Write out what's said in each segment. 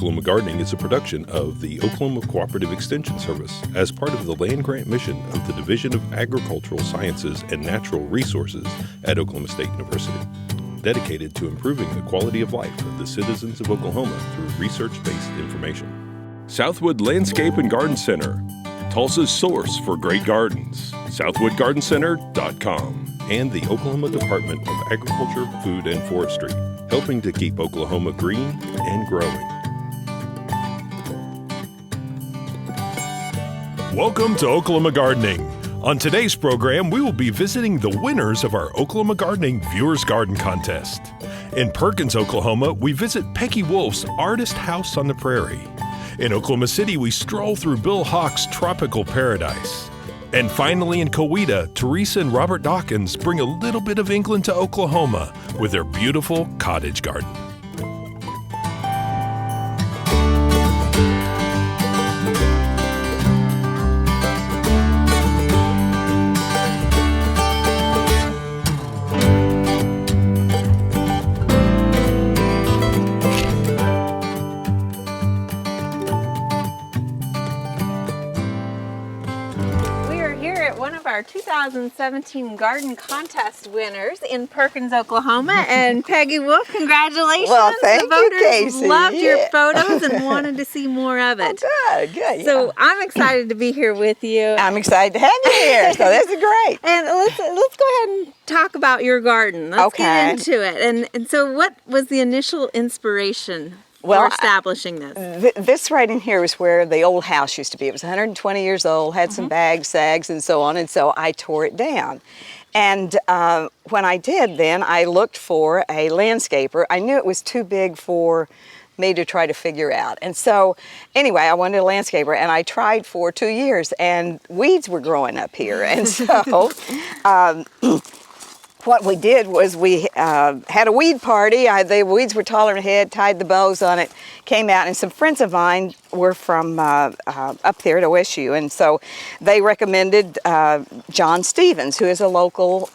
Oklahoma Gardening is a production of the Oklahoma Cooperative Extension Service as part of the land grant mission of the Division of Agricultural Sciences and Natural Resources at Oklahoma State University, dedicated to improving the quality of life of the citizens of Oklahoma through research-based information. Southwood Landscape and Garden Center, Tulsa's source for great gardens, southwoodgardencenter.com, and the Oklahoma Department of Agriculture, Food, and Forestry, helping to keep Oklahoma green and growing. Welcome to Oklahoma Gardening. On today's program, we will be visiting the winners of our Oklahoma Gardening Viewers Garden Contest. In Perkins, Oklahoma, we visit Peggy Wolfe's Artist House on the Prairie. In Oklahoma City, we stroll through Bill Hawk's Tropical Paradise. And finally in Coweta, Teresa and Robert Dawkins bring a little bit of England to Oklahoma with their beautiful cottage garden. Our 2017 garden contest winners in Perkins, Oklahoma, and Peggy Wolfe, congratulations. Well, thank the voters you, Casey. Loved your photos and wanted to see more of it. Oh, good. Yeah. So I'm excited to be here with you. I'm excited to have you here. So this is great. And let's go ahead and talk about your garden. Let's get into it. And so, what was the initial inspiration for establishing this? This right in here was where the old house used to be. It was 120 years old, had some bags, sags, and so on, and so I tore it down. And when I did then, I looked for a landscaper. I knew it was too big for me to try to figure out. And so anyway, I wanted a landscaper, and I tried for 2 years, and weeds were growing up here. And so what we did was we had a weed party. The weeds were taller than head, tied the bows on it, came out, and some friends of mine were from up there at OSU, and so they recommended John Stevens, who is a local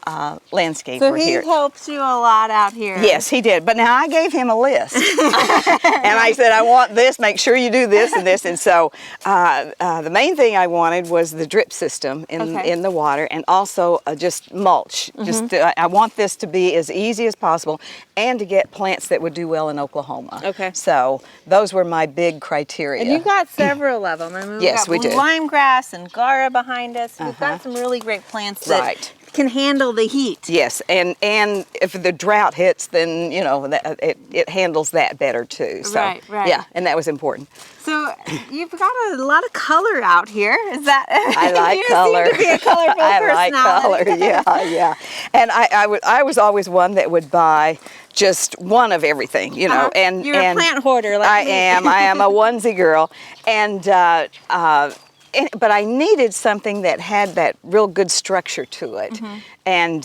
landscaper here. So he helps you a lot out here. Yes, he did. But now I gave him a list, and I said, I want this, make sure you do this and this, and so the main thing I wanted was the drip system in the water, and also just mulch. Just I want this to be as easy as possible, and to get plants that would do well in Oklahoma. Okay. So those were my big criteria. And you've got several of them. I mean, yes, we do. Lime grass and Gara behind us. We've got some really great plants that can handle the heat. Yes, and if the drought hits, then you know it handles that better too. So, right. Yeah, and that was important. So you've got a lot of color out here. Is that? I like color. You seem to be a colorful I personality. like color. Yeah. And I was always one that would buy just one of everything, you know. And you're a plant hoarder, like me. I am a onesie girl, and but I needed something that had that real good structure to it, and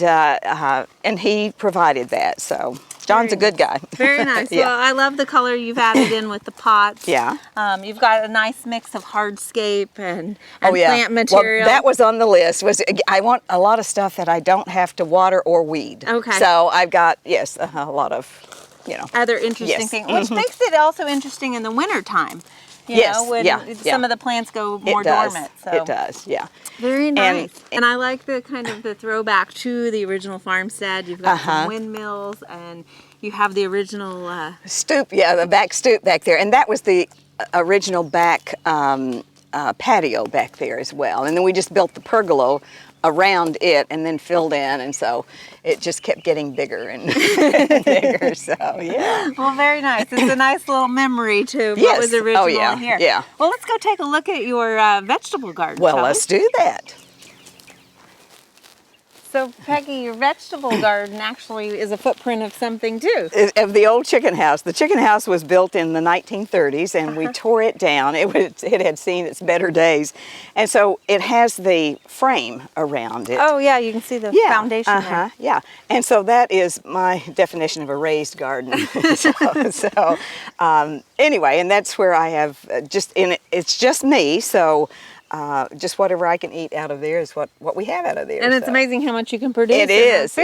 he provided that. So John's a good guy. Very nice. Yeah. Well, I love the color you've added in with the pots. Yeah. You've got a nice mix of hardscape and plant material. Well, that was on the list. I want a lot of stuff that I don't have to water or weed. Okay. So I've got a lot of, other interesting things, which makes it also interesting in the winter time. You know, when some of the plants go more dormant. So. It does, yeah. Very nice. And I like the kind of the throwback to the original farmstead. You've got some windmills, and you have the original stoop, the back stoop back there. And that was the original back patio back there as well. And then we just built the pergola around it and then filled in, and so it just kept getting bigger and bigger. So Well, very nice. It's a nice little memory to what was original here. Yeah. Well, let's go take a look at your vegetable garden. Well, let's do that. So, Peggy, your vegetable garden actually is a footprint of something too. Of the old chicken house. The chicken house was built in the 1930s, and we tore it down. It had seen its better days. And so it has the frame around it. Oh, yeah, you can see the foundation there. Yeah. And so that is my definition of a raised garden. Anyway, and that's where I have it's just me. So just whatever I can eat out of there is what we have out of there. And it's amazing how much you can produce. It is,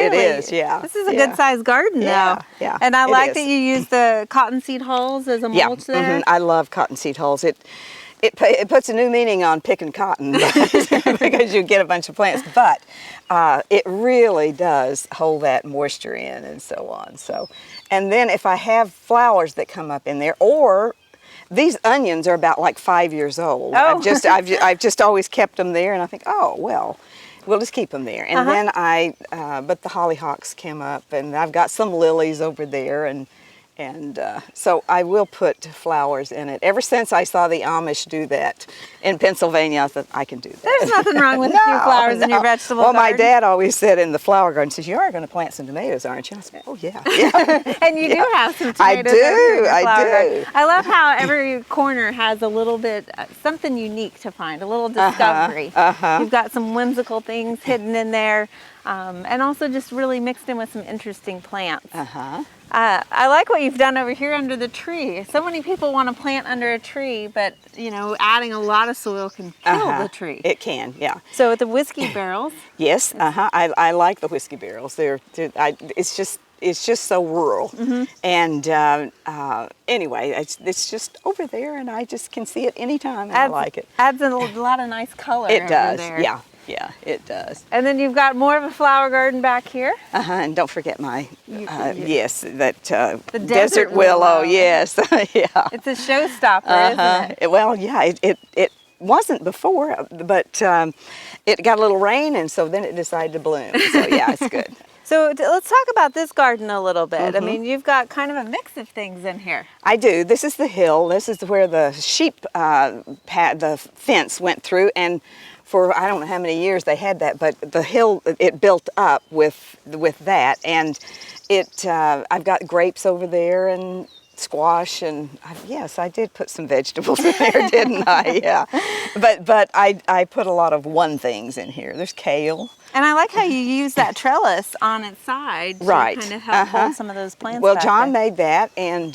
yeah. This is a good sized garden, though. Yeah, and I like that you use the cottonseed hulls as a mulch there. I love cottonseed hulls. It puts a new meaning on picking cotton because you get a bunch of plants, but it really does hold that moisture in and so on. So, and then if I have flowers that come up in there, or these onions are about like 5 years old. Oh. I've just always kept them there, and I think, oh well, we'll just keep them there. And then but the hollyhocks came up, and I've got some lilies over there, and so I will put flowers in it. Ever since I saw the Amish do that in Pennsylvania, I thought I can do that. There's nothing wrong with a few flowers in your vegetable garden. Well, my dad always said in the flower garden, says, you are going to plant some tomatoes, aren't you? I said, oh yeah. And you do have some tomatoes. I do. I love how every corner has a little bit, something unique to find, a little discovery. You've got some whimsical things hidden in there, and also just really mixed in with some interesting plants. I like what you've done over here under the tree. So many people want to plant under a tree, but adding a lot of soil can kill the tree. It can, yeah. So with the whiskey barrels. Yes, I like the whiskey barrels. It's just so rural. And anyway, it's just over there, and I just can see it anytime, and I like it. Adds a lot of nice color. It does, there. Yeah, it does. And then you've got more of a flower garden back here. And don't forget my, the desert willow. Yes, yeah. It's a showstopper, isn't it? Well, yeah, it wasn't before, but it got a little rain, and so then it decided to bloom. So yeah, it's good. So let's talk about this garden a little bit. I mean, you've got kind of a mix of things in here. I do. This is the hill. This is where the sheep the fence went through, and for I don't know how many years they had that, but the hill, it built up with that, and I've got grapes over there and squash, and yes, I did put some vegetables in there, didn't I? Yeah, but I put a lot of one things in here. There's kale. And I like how you use that trellis on its side to kind of help hold some of those plants Well, back John there. made that, and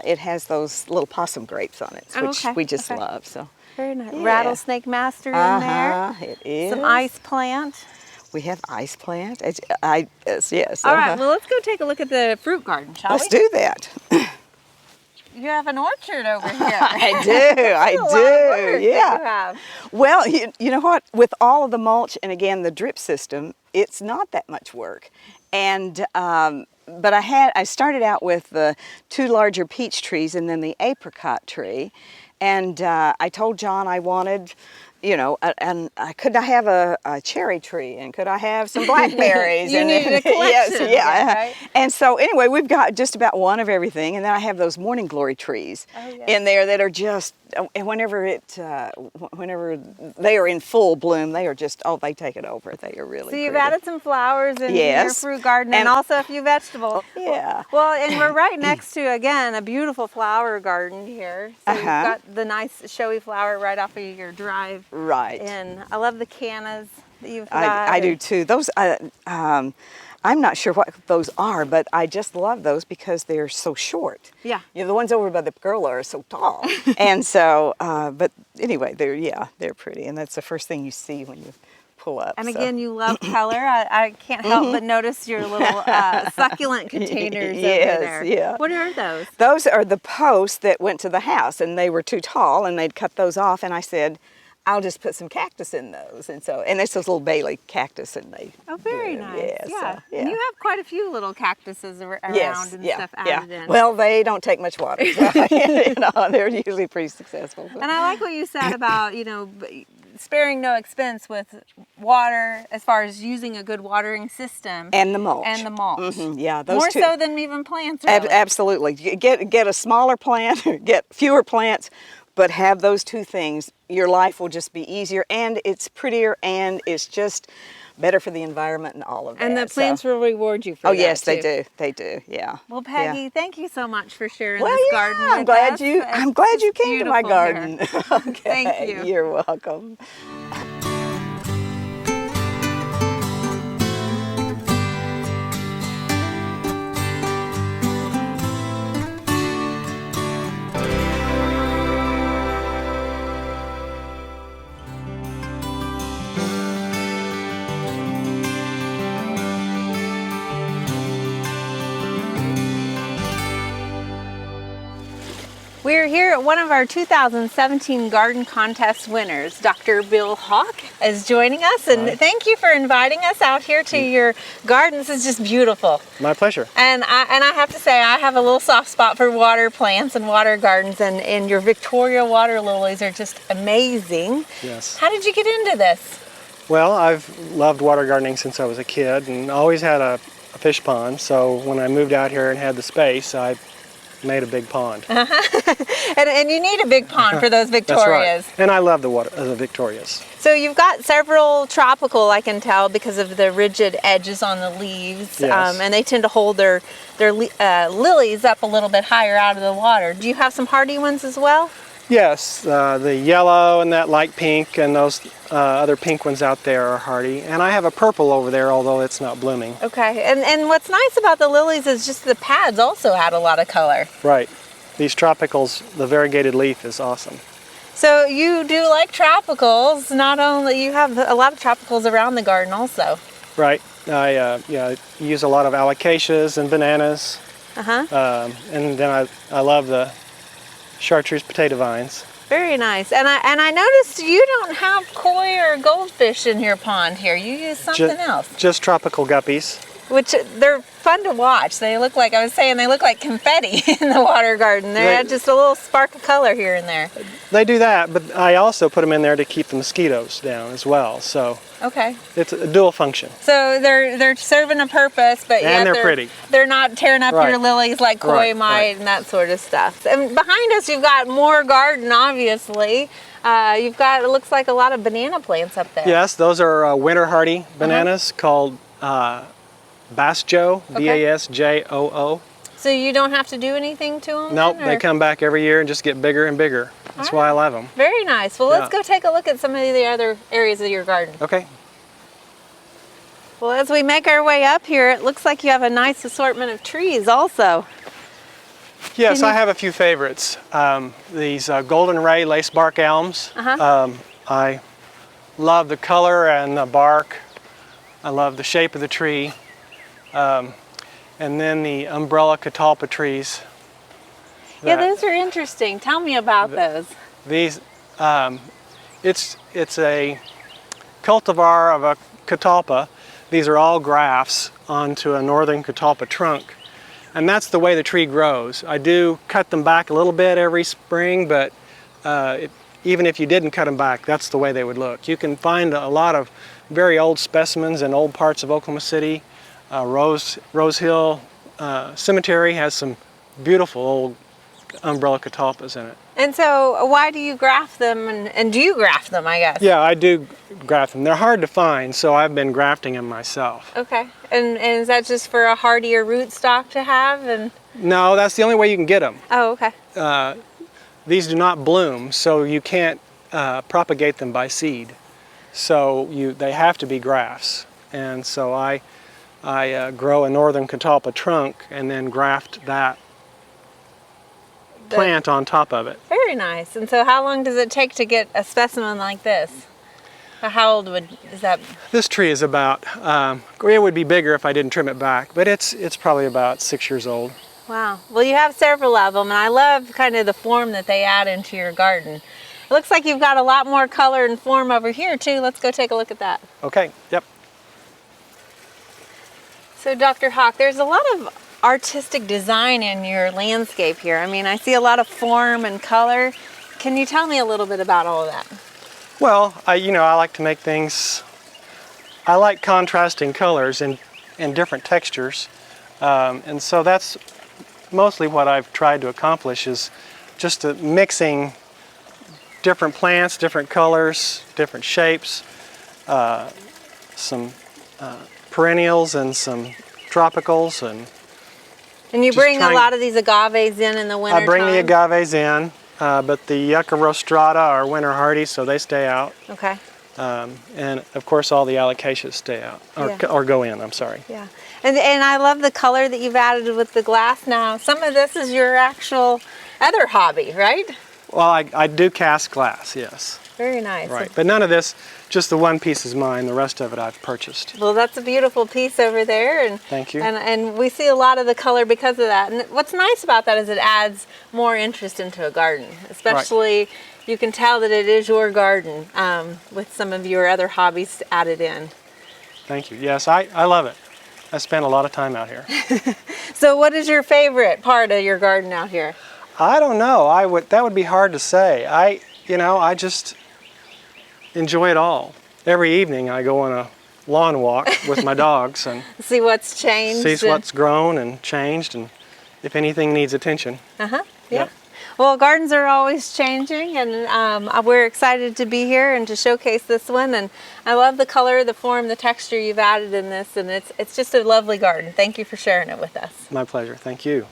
it has those little possum grapes on it, which we just love. So. Very nice. Yeah. Rattlesnake Master in there. It is. Some ice plant. We have ice plant. Yes. All right, well, let's go take a look at the fruit garden, shall we? Let's do that. You have an orchard over here. I do. Yeah. You have. Well, you know what? With all of the mulch and again the drip system, it's not that much work. And but I started out with the 2 larger peach trees and then the apricot tree. And I told John I wanted, and could I have a cherry tree, and could I have some blackberries? You needed a collection. Yes, right? And so anyway, we've got just about one of everything, and then I have those morning glory trees in there that are just, and whenever they are in full bloom, they are just, they take it over. They are really. So you've pretty. added some flowers in your fruit garden, and also a few vegetables. Yeah. Well, and we're right next to, again, a beautiful flower garden here. So you've got the nice showy flower right off of your drive. Right. And I love the cannas that you've got. I do too. Those, I'm not sure what those are, but I just love those because they're so short. Yeah. The ones over by the pergola are so tall. And so, but anyway, they're pretty. And that's the first thing you see when you pull up. And again, you love color. I can't help but notice your little succulent containers over there. Yeah. What are those? Those are the posts that went to the house, and they were too tall, and they'd cut those off, and I said, I'll just put some cactus in those, and it's those little Bailey cactus, and they. Oh, very nice. Yeah. So, And you have quite a few little cactuses around and stuff added in. Well, they don't take much water, so, they're usually pretty successful. And I like what you said about sparing no expense with water as far as using a good watering system and the mulch. Yeah, those more two. so than even plants. Really. Absolutely, get a smaller plant, get fewer plants. But have those 2 things, your life will just be easier, and it's prettier, and it's just better for the environment and all of that. And the plants will reward you for that. Oh, yes, too. they do, yeah. Well, Peggy, thank you so much for sharing well, this garden with I'm glad us. I'm glad you came to my garden. Okay, thank you. You're welcome. We're here at one of our 2017 garden contest winners. Dr. Bill Hawk is joining us, and thank you for inviting us out here to your garden. This is just beautiful. My pleasure. And I have to say, I have a little soft spot for water plants and water gardens, and your Victoria water lilies are just amazing. Yes. How did you get into this? Well, I've loved water gardening since I was a kid and always had a fish pond. So when I moved out here and had the space, I made a big pond. And you need a big pond for those Victorias. That's right. And I love the Victorias. So you've got several tropical, I can tell, because of the rigid edges on the leaves. Yes. And they tend to hold their lilies up a little bit higher out of the water. Do you have some hardy ones as well? Yes, the yellow and that light pink and those other pink ones out there are hardy. And I have a purple over there, although it's not blooming. Okay, and what's nice about the lilies is just the pads also add a lot of color. Right. These tropicals, the variegated leaf is awesome. So you do like tropicals, not only, you have a lot of tropicals around the garden also. Right. I use a lot of alocasias and bananas. And then I love the chartreuse potato vines. Very nice. And I noticed you don't have koi or goldfish in your pond here. You use something else. Just tropical guppies. Which they're fun to watch. They look like, I was saying, they look like confetti in the water garden. They're just a little spark of color here and there. They do that, but I also put them in there to keep the mosquitoes down as well. So okay, it's a dual function. So they're serving a purpose, but yet they're pretty. They're not tearing up Right. your lilies like koi might and that sort of stuff. And behind us, you've got more garden, obviously. You've got, it looks like a lot of banana plants up there. Yes, those are winter hardy bananas called Basjo, B-A-S-J-O-O. So you don't have to do anything to them? Nope, then, they or? come back every year and just get bigger and bigger. That's why I love them. Very nice. Well, let's go take a look at some of the other areas of your garden. Okay. Well, as we make our way up here, it looks like you have a nice assortment of trees also. Yes, I have a few favorites. These golden ray lace bark elms. I love the color and the bark. I love the shape of the tree. And then the umbrella catalpa trees. Yeah, those are interesting. Tell me about those. These, it's a cultivar of a catalpa. These are all grafts onto a northern catalpa trunk. And that's the way the tree grows. I do cut them back a little bit every spring, but even if you didn't cut them back, that's the way they would look. You can find a lot of very old specimens in old parts of Oklahoma City. Rose Hill Cemetery has some beautiful old umbrella catalpas in it. And so why do you graft them, and do you graft them, I guess? Yeah, I do graft them. They're hard to find, so I've been grafting them myself. Okay. And is that just for a hardier rootstock to have? And No, that's the only way you can get them. oh, okay. These do not bloom, so you can't propagate them by seed. So they have to be grafts. And so I grow a northern catalpa trunk and then graft that plant on top of it. Very nice. And so how long does it take to get a specimen like this? Or how old is that? This tree is about, it would be bigger if I didn't trim it back, but it's probably about 6 years old. Wow. Well, you have several of them, and I love kind of the form that they add into your garden. It looks like you've got a lot more color and form over here too. Let's go take a look at that. Okay, yep. So Dr. Hawk, there's a lot of artistic design in your landscape here. I mean, I see a lot of form and color. Can you tell me a little bit about all of that? Well, I like to make things, I like contrasting colors and different textures. And so that's mostly what I've tried to accomplish, is just mixing different plants, different colors, different shapes, some perennials and some tropicals. And you bring a lot of these agaves in the winter I bring time? the agaves in, but the yucca rostrata are winter hardy, so they stay out. Okay. And of course all the alocasias stay out, or go in, I'm sorry. Yeah. And I love the color that you've added with the glass now. Some of this is your actual other hobby, right? Well, I do cast glass, yes. Very nice. Right, but none of this, just the one piece is mine. The rest of it I've purchased. Well, that's a beautiful piece over there, and Thank you. And we see a lot of the color because of that. And what's nice about that is it adds more interest into a garden, especially you can tell that it is your garden with some of your other hobbies added in. Thank you. Yes, I love it. I spend a lot of time out here. So, what is your favorite part of your garden out here? I don't know. That would be hard to say. I just enjoy it all. Every evening I go on a lawn walk with my dogs and See what's changed. see what's grown and changed, and if anything needs attention. Yeah. Yep. Well, gardens are always changing, and we're excited to be here and to showcase this one. And I love the color, the form, the texture you've added in this, and it's just a lovely garden. Thank you for sharing it with us. My pleasure. Thank you.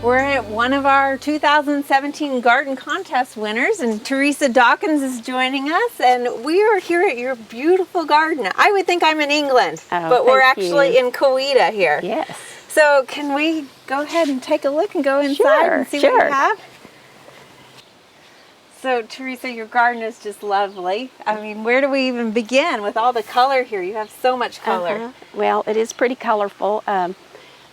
We're at one of our 2017 garden contest winners, and Teresa Dawkins is joining us, and we are here at your beautiful garden. I would think I'm in England, but we're actually in Coweta here. Yes. So can we go ahead and take a look and go inside and see what you have? So Teresa, your garden is just lovely. I mean, where do we even begin with all the color here? You have so much color. Well, it is pretty colorful.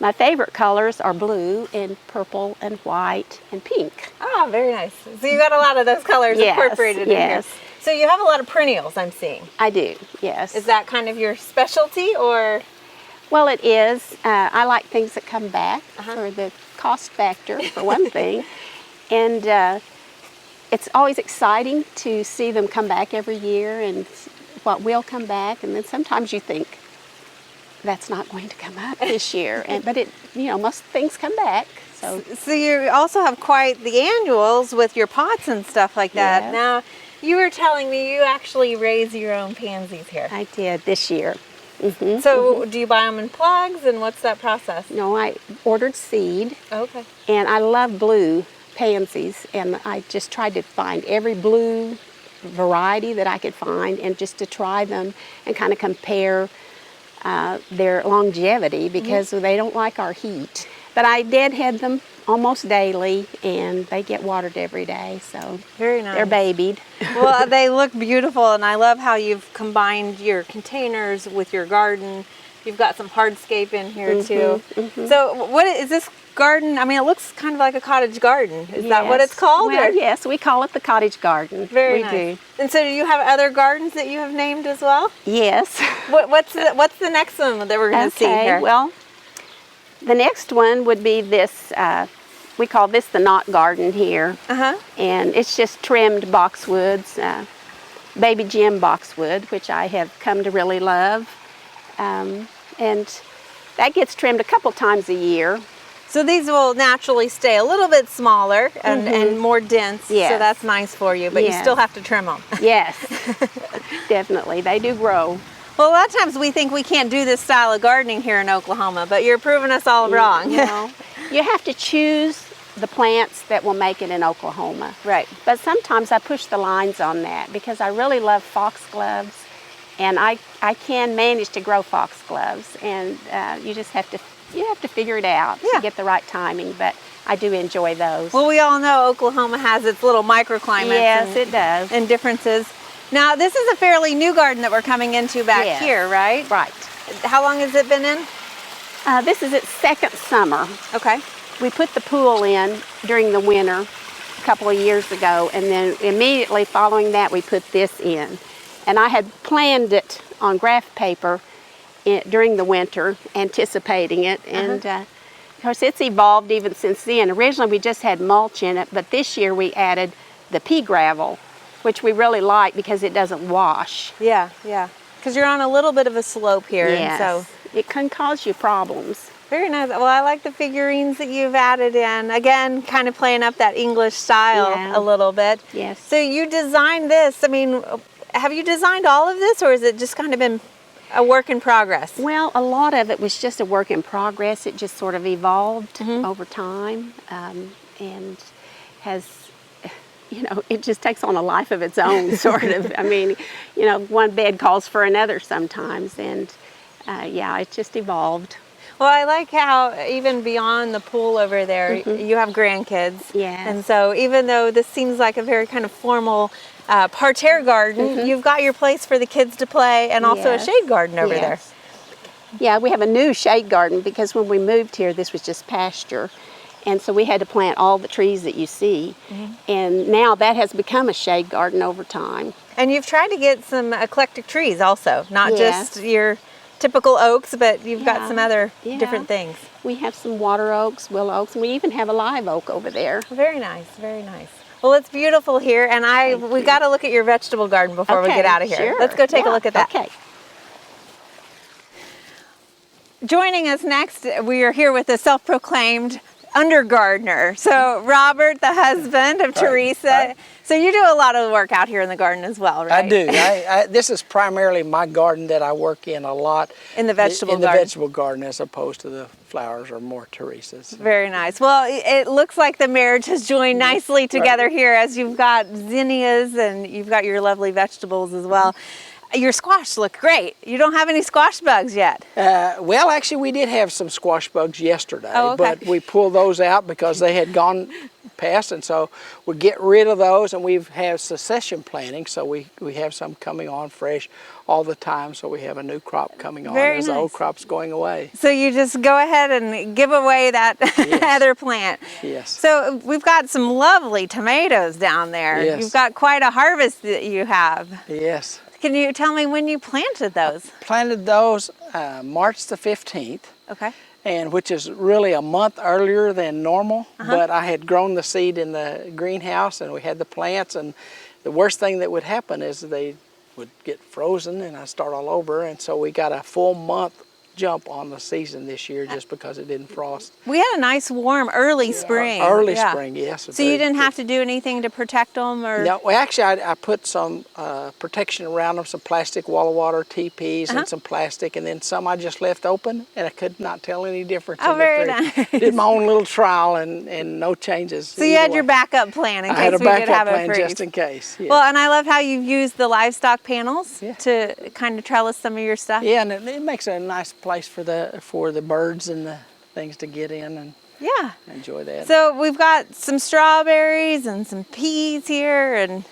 My favorite colors are blue and purple and white and pink. Ah, very nice. So you got a lot of those colors incorporated in here. So you have a lot of perennials, I'm seeing. I do, yes. Is that kind of your specialty, or? Well, it is. I like things that come back for the cost factor, for one thing. And it's always exciting to see them come back every year and what will come back. And then sometimes you think, that's not going to come up this year, but most things come back. So you also have quite the annuals with your pots and stuff like that. Yes. Now, you were telling me you actually raise your own pansies here. I did this year. So do you buy them in plugs, and what's that process? No, I ordered seed. Okay. And I love blue pansies, and I just tried to find every blue variety that I could find, and just to try them and kind of compare their longevity, because they don't like our heat. But I deadhead them almost daily, and they get watered every day, so very nice. They're babied. Well, they look beautiful, and I love how you've combined your containers with your garden. You've got some hardscape in here too. So what is this garden? I mean, it looks kind of like a cottage garden. Is that what it's called? Well, yes, we call it the cottage garden. Very we nice. do. And so do you have other gardens that you have named as well? Yes. What's the next one that we're going to see here? Well, the next one would be this, we call this the knot garden here. And it's just trimmed boxwoods, baby Jim boxwood, which I have come to really love. And that gets trimmed a couple times a year. So these will naturally stay a little bit smaller and more dense, so that's nice for you, but you still have to trim them. Yes, definitely. They do grow. Well, a lot of times we think we can't do this style of gardening here in Oklahoma, but you're proving us all wrong. You have to choose the plants that will make it in Oklahoma. Right. But sometimes I push the lines on that, because I really love foxgloves, and I can manage to grow foxgloves, and you just have to figure it out to get the right timing, but I do enjoy those. Well, we all know Oklahoma has its little microclimates. Yes, it does. And differences. Now, this is a fairly new garden that we're coming into back here, right? Right. How long has it been in? This is its second summer. Okay. We put the pool in during the winter, couple of years ago, and then immediately following that we put this in. And I had planned it on graph paper during the winter, anticipating it, and of course it's evolved even since then. Originally we just had mulch in it, but this year we added the pea gravel, which we really like because it doesn't wash. Yeah, yeah. Because you're on a little bit of a slope here, Yes. and so It can cause you problems. very nice. Well, I like the figurines that you've added in. Again, kind of playing up that English style Yeah. a little bit. Yes. So you designed this. I mean, have you designed all of this, or has it just kind of been a work in progress? Well, a lot of it was just a work in progress. It just sort of evolved over time, and has, you know, it just takes on a life of its own, sort of. I mean, you know, one bed calls for another sometimes, and yeah, it just evolved. Well, I like how even beyond the pool over there, you have grandkids. Yes. And so even though this seems like a very kind of formal parterre garden, you've got your place for the kids to play, and also Yes. a shade garden over there. Yes. Yeah, we have a new shade garden because when we moved here, this was just pasture. And so we had to plant all the trees that you see. And now that has become a shade garden over time. And you've tried to get some eclectic trees also, not Yes. just your typical oaks, but you've got Yeah. some other Yeah. different things. We have some water oaks, willow oaks, and we even have a live oak over there. Very nice, very nice. Well, it's beautiful here, and we got to look at your vegetable garden before we Okay, get out of here. sure. Let's go take a Yeah, look at that. Okay. Joining us next, we are here with a self-proclaimed undergardener. So Robert, the husband of Teresa. right. So you do a lot of work out here in the garden as well, right? I do. This is primarily my garden that I work in a lot. In the vegetable In the garden. vegetable garden, as opposed to the flowers or more Teresa's. Very nice. Well, it looks like the marriage has joined nicely together here, as you've got zinnias and you've got your lovely vegetables as well. Your squash look great. You don't have any squash bugs yet. Well, actually, we did have some squash bugs yesterday, Oh, okay. but we pulled those out because they had gone past, and so we get rid of those, and we have succession planting, so we have some coming on fresh all the time, so we have a new crop coming on Very as the nice. old crop's going away. So you just go ahead and give away that other plant. Yes. So we've got some lovely tomatoes down there. Yes. You've got quite a harvest that you have. Yes. Can you tell me when you planted those? Planted those March the 15th. Okay. And which is really a month earlier than normal, but I had grown the seed in the greenhouse and we had the plants, and the worst thing that would happen is they would get frozen and I'd start all over, and so we got a full month jump on the season this year just because it didn't frost. We had a nice warm early spring. Early Yeah. spring, yes. So you didn't have to do anything to protect them, or? No, well, actually, I put some protection around them, some plastic wall of water TPs and some plastic, and then some I just left open, and I could not tell any difference. Oh, in the very three. nice. Did my own little trial and no changes. So you had your backup plan in I case had a we did backup have a plan freeze. just in case. Yes. Well, and I love how you've used the livestock panels Yeah. to kind of trellis some of your stuff. Yeah, and it makes a nice place for the birds and the things to get in and Yeah. enjoy that. So we've got some strawberries and some peas here, and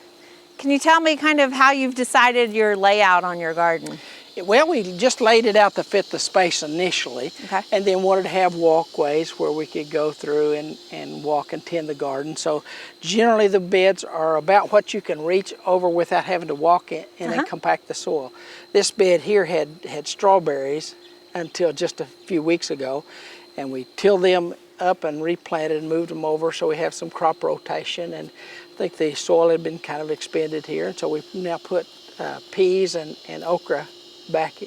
can you tell me kind of how you've decided your layout on your garden? Well, we just laid it out to fit the space initially, Okay. and then wanted to have walkways where we could go through and walk and tend the garden. So generally the beds are about what you can reach over without having to walk in and compact the soil. This bed here had strawberries until just a few weeks ago, and we tilled them up and replanted and moved them over, so we have some crop rotation, and I think the soil had been kind of expended here, and so we now put peas and okra back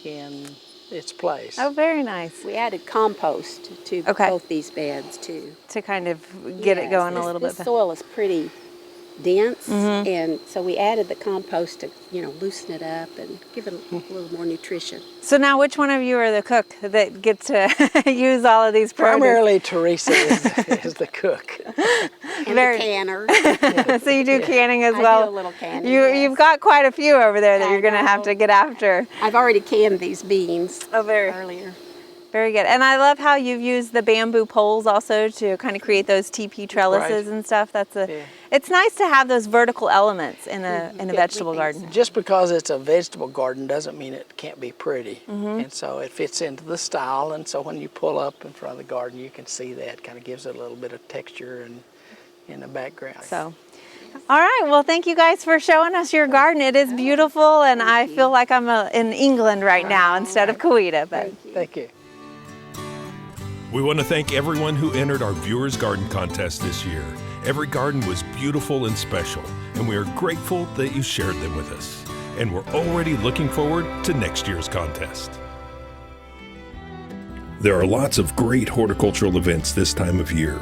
in its place. Oh, very nice. We added compost to Okay. both these beds too. To kind of get it Yes, going a this- little this bit. soil is pretty dense, and so we added the compost to, you know, loosen it up and give it a little more nutrition. So now which one of you are the cook that gets to use all of these produce? Primarily Teresa is the cook. And Very- the canner. So you do canning as I well? do a little canning, You've yes. got quite a few over there that I you're going to have know. to get after. I've already canned these beans Oh, very. earlier. Very good. And I love how you've used the bamboo poles also to kind of create those TP trellises Right. and stuff. Yeah. It's nice to have those vertical elements in a vegetable think garden. Just because it's a vegetable garden doesn't mean it can't be pretty. And so it fits into the style, and so when you pull up in front of the garden you can see that. Kind of gives it a little bit of texture and in the background. So, all right. Well, thank you guys for showing us your garden. It is beautiful, and I feel like I'm in England right now instead of Coweta. But Thank you. We want to thank everyone who entered our Viewers Garden Contest this year. Every garden was beautiful and special, and we are grateful that you shared them with us. And we're already looking forward to next year's contest. There are lots of great horticultural events this time of year.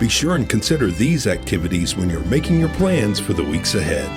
Be sure and consider these activities when you're making your plans for the weeks ahead.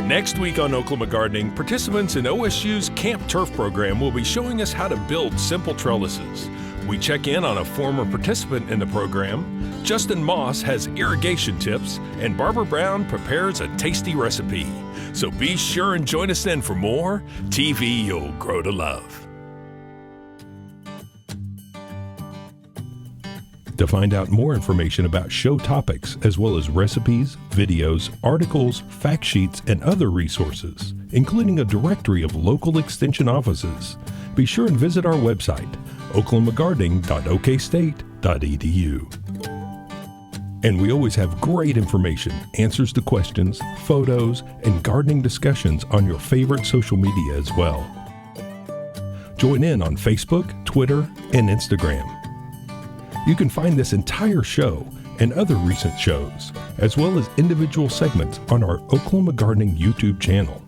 Next week on Oklahoma Gardening, participants in OSU's Camp Turf program will be showing us how to build simple trellises. We check in on a former participant in the program. Justin Moss has irrigation tips, and Barbara Brown prepares a tasty recipe. So be sure and join us then for more TV You'll Grow to Love. To find out more information about show topics, as well as recipes, videos, articles, fact sheets, and other resources, including a directory of local extension offices, be sure and visit our website, oklahomagardening.okstate.edu. And we always have great information, answers to questions, photos, and gardening discussions on your favorite social media as well. Join in on Facebook, Twitter, and Instagram. You can find this entire show and other recent shows, as well as individual segments on our Oklahoma Gardening YouTube channel.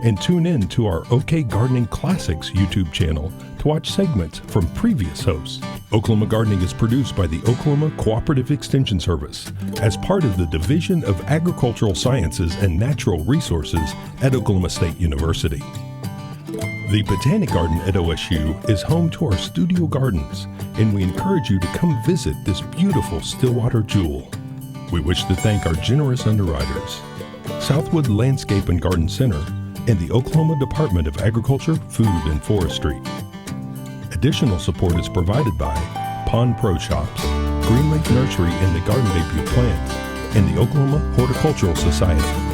And tune in to our OK Gardening Classics YouTube channel to watch segments from previous hosts. Oklahoma Gardening is produced by the Oklahoma Cooperative Extension Service as part of the Division of Agricultural Sciences and Natural Resources at Oklahoma State University. The Botanic Garden at OSU is home to our studio gardens, and we encourage you to come visit this beautiful Stillwater jewel. We wish to thank our generous underwriters, Southwood Landscape and Garden Center, and the Oklahoma Department of Agriculture, Food, and Forestry. Additional support is provided by Pond Pro Shops, Green Lake Nursery and the Garden Debut Plants, and the Oklahoma Horticultural Society.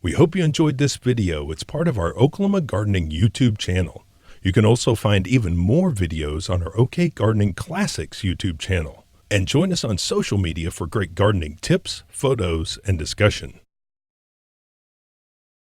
We hope you enjoyed this video. It's part of our Oklahoma Gardening YouTube channel. You can also find even more videos on our OK Gardening Classics YouTube channel. And join us on social media for great gardening tips, photos, and discussion.